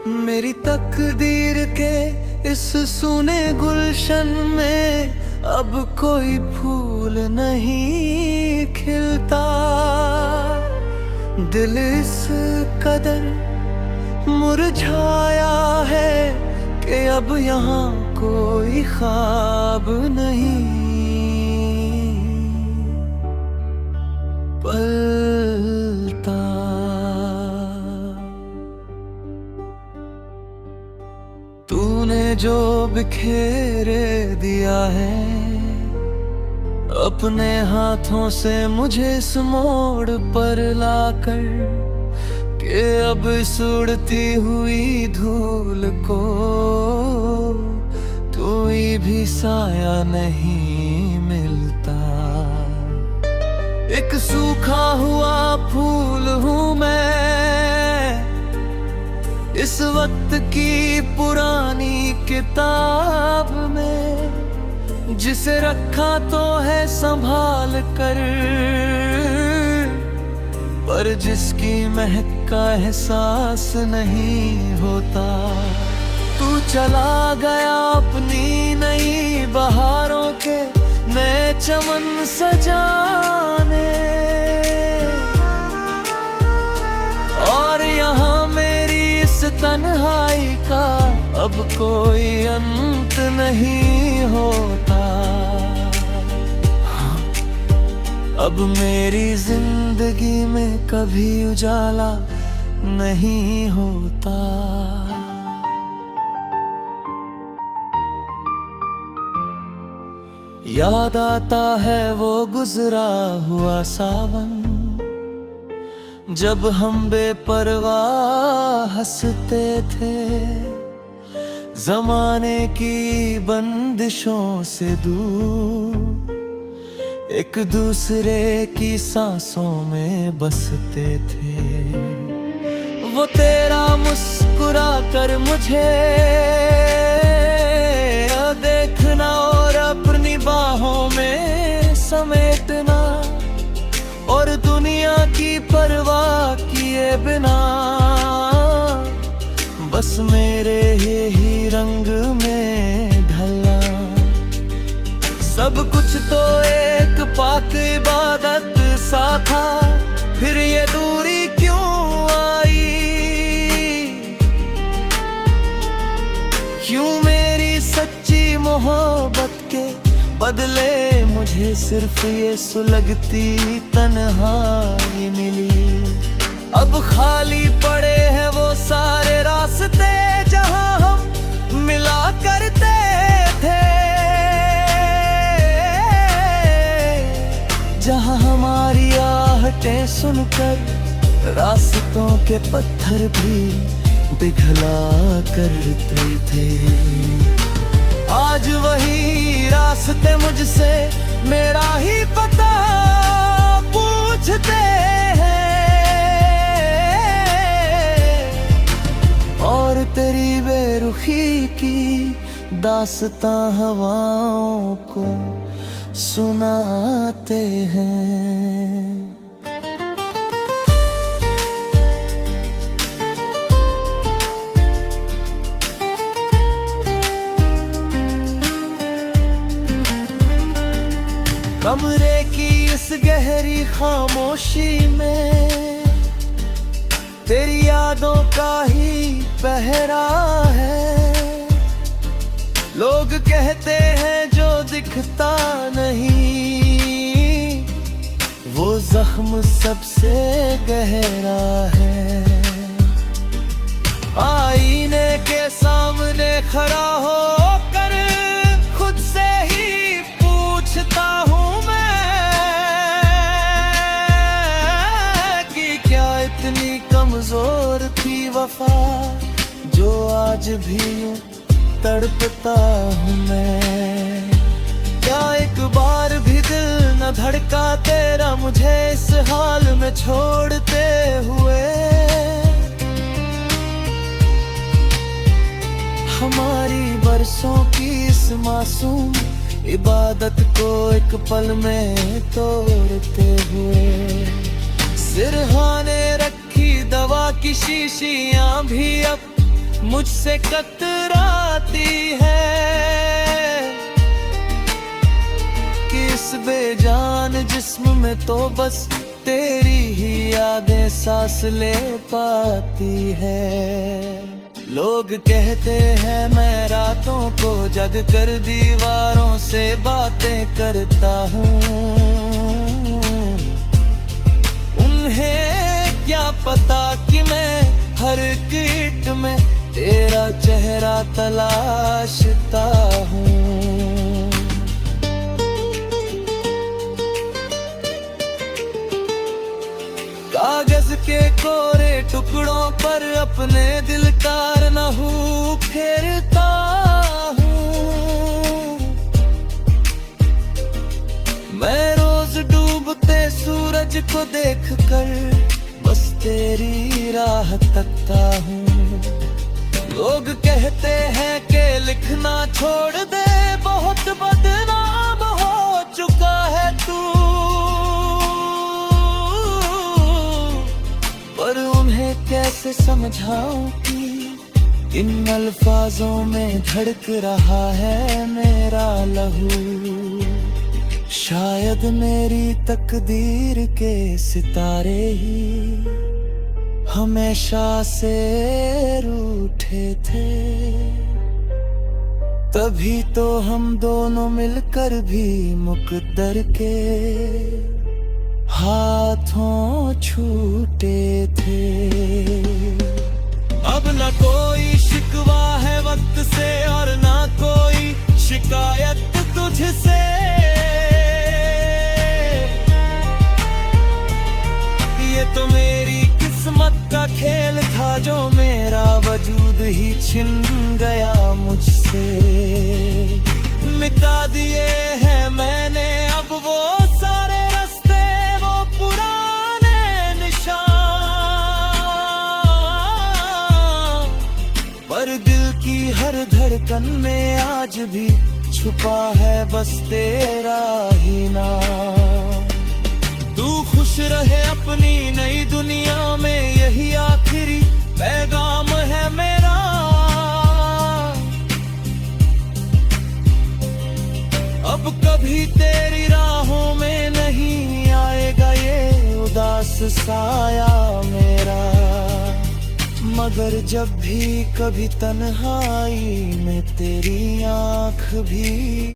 मेरी तकदीर के इस सूने गुलशन में अब कोई फूल नहीं खिलता। दिल इस कदर मुरझाया है कि अब यहाँ कोई ख्वाब नहीं पलता। तूने जो बिखेरे दिया है अपने हाथों से मुझे इस मोड़ पर लाकर, कि अब इस उड़ती हुई धूल को कोई भी साया नहीं मिलता। एक सूखा हुआ फूल हूँ मैं इस वक्त की पुरानी किताब में, जिसे रखा तो है संभाल कर, पर जिसकी महक का एहसास नहीं होता। तू चला गया अपनी नई बहारों के नए चमन सजाने, और यहाँ मेरी इस तन्हाई का अब कोई अंत नहीं होता। अब मेरी जिंदगी में कभी उजाला नहीं होता। याद आता है वो गुजरा हुआ सावन, जब हम बेपरवाह हंसते थे, जमाने की बंदिशों से दूर एक दूसरे की सांसों में बसते थे। वो तेरा मुस्कुरा कर मुझे देखना और अपनी बाहों में समेटना, और दुनिया की परवाह किए बिना बस मेरे ही रंग में ढलना। सब कुछ तो एक पाक इबादत सा था, फिर ये दूरी क्यों आई? क्यों मेरी सच्ची मोहब्बत के बदले मुझे सिर्फ ये सुलगती तन्हाई मिली? अब खाली पड़े हैं वो सारे रास्ते जहां हम मिला करते थे, जहां हमारी आहटें सुनकर रास्तों के पत्थर भी पिघला करते थे। आज वही रास्ते मुझसे मेरा ही पता पूछते हैं, और तेरी बेरुखी की दास्तां हवाओं को सुनाते हैं। कमरे की इस गहरी खामोशी में तेरी यादों का ही पहरा है। लोग कहते हैं जो दिखता नहीं वो जख्म सबसे गहरा है। आईने के सामने खड़ा होकर खुद से ही पूछता हूँ मैं कि क्या इतनी कमजोर थी वफा जो आज भी तड़पता हूँ मैं। क्या एक बार भी दिल न धड़का तेरा मुझे इस हाल में छोड़ते हुए? हमारी बरसों की इस मासूम इबादत को एक पल में तोड़ते हुए, सिरहाने रखी दवा की शीशियां भी अब मुझसे कतराती है कि इस बेजान जिस्म में तो बस तेरी ही यादें सांस ले पाती है। लोग कहते हैं मैं रातों को जग कर दीवारों से बातें करता हूँ, उन्हें क्या पता कि मैं हर कीट में तेरा चेहरा तलाशता हूँ। कागज के कोरे टुकड़ों पर अपने दिल का नहू फेरता हूँ। मैं रोज डूबते सूरज को देखकर बस तेरी राह तकता हूँ। लोग कहते हैं कि लिखना छोड़ दे, बहुत बदनाम हो चुका है तू, पर उन्हें कैसे समझाऊं कि इन अल्फाजों में धड़क रहा है मेरा लहू। शायद मेरी तकदीर के सितारे ही हमेशा से रूठे थे, तभी तो हम दोनों मिलकर भी मुकद्दर के हाथों छूटे थे। अब न कोई शिकवा है वक्त से और ना कोई शिकायत तुझसे, ये तो मेरी किस्मत का खेल था जो मेरा वजूद ही छिन गया मुझसे। मिटा दिए हैं मैंने अब वो सारे रास्ते, वो पुराने निशान, पर दिल की हर धड़कन में आज भी छुपा है बस तेरा ही नाम। तू खुश रहे अपनी नई दुनिया में, यही आखिरी पैगाम है मेरा। अब कभी तेरी राहों में नहीं आएगा ये उदास साया मेरा, मगर जब भी कभी तन्हाई में तेरी आँख भी